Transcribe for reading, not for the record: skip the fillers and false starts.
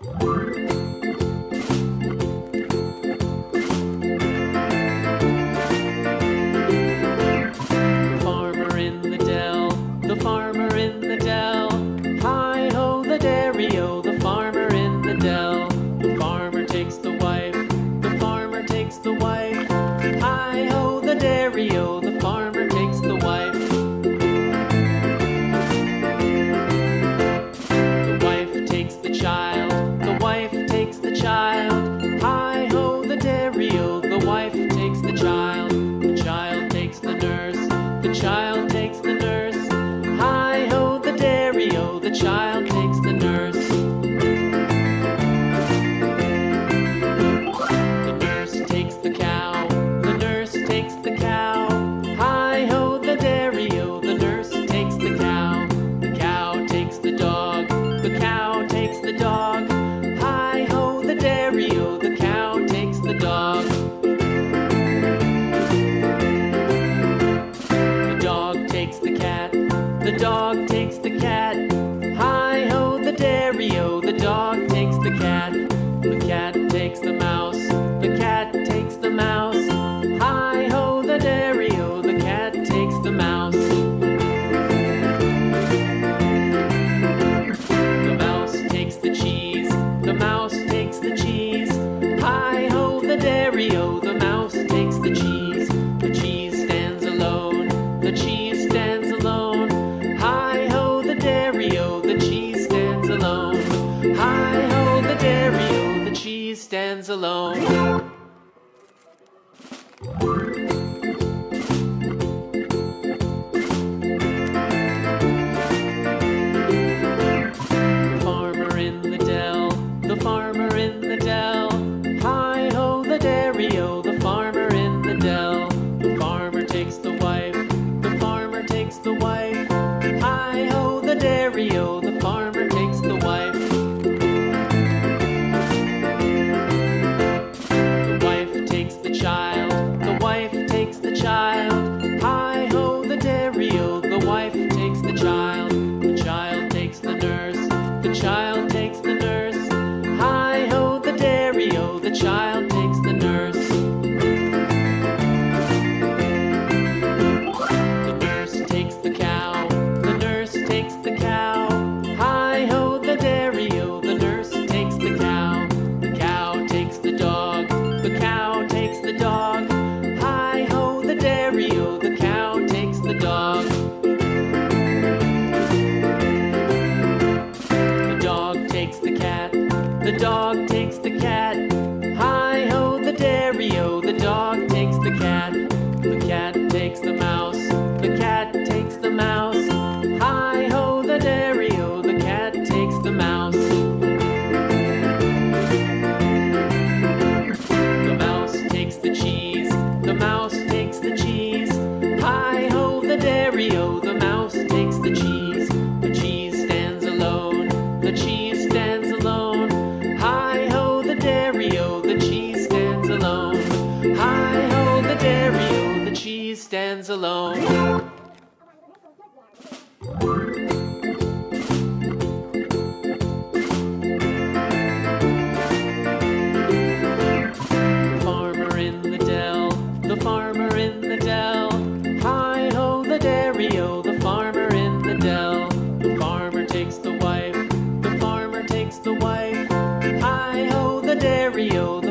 Farmer in the dell, the farmer in the dell. Hi-ho, the dairy-o, the farmer in the dell. The farmer takes the wife, the farmer takes the wife. Hi-ho, the dairy-o, the farmer takes the wife. The wife takes the child, the wife takes the child. Hi-ho, the dairy-o, the wife takes the child. The child takes the nurse, the child takes the nurse. Hi-ho, the dairy-o, the child takes the nurse. The nurse takes the cow, the nurse takes the cow. Hi-ho, the dairy-o, the nurse takes the cow. The cow takes the dog, the cow takes the dog. Hi-ho, the dairy-o, the cow takes the dog. The dog takes the cat, the dog takes the cat. Hi-ho, the dairy-o, the dog takes the cat. The cat takes the mouse, the cat takes the mouse. Hi-ho, the dairy-o, the cat takes the mouse. The mouse takes the cheese, the mouse takes the cheese. Hi-ho, the dairy-o, the mouse takes the cheese. The cheese stands alone, the cheese stands alone. Hi-ho, the dairy-o, the cheese stands alone. Hi-ho, the dairy-o, the cheese stands alone. The farmer in the dell, the farmer in the dell. Hi-ho, the dairy-o, the farmer in the dell. The farmer takes the wife, the farmer takes the wife. Hi-ho, the dairy-o, the farmer takes the wife. The wife takes the child, the wife takes the child. Hi-ho, the dairy-o, the wife takes the child. The child takes the nurse, the child takes the nurse. Hi-ho, the dairy-o, the child takes the nurse. The nurse takes the cow, the nurse takes the cow. Hi-ho, the dairy-o, the nurse takes the cow. The cow takes the dog, the cow takes the dog. Hi-ho, the dairy-o, the cow takes the dog. The dog takes the cat, the dog takes the cat. Hi-ho, the dairy-o, the dog takes the cat. The cat takes the mouse, the cat takes the mouse. Hi-ho, the dairy-o, the cat takes the mouse. The mouse takes the cheese, the mouse takes the cheese. Hi-ho, the dairy-o, the mouse takes the cheese. The cheese stands alone, the cheese stands alone. Hi-ho, the dairy-o, the cheese stands alone. Hi-ho, the dairy-o, the cheese stands alone. The farmer in the dell, the farmer in the dell. Hi-ho, the dairy-o, the farmer in the dell. The farmer takes the wife, the farmer takes the wife. Hi-ho, the dairy-o, the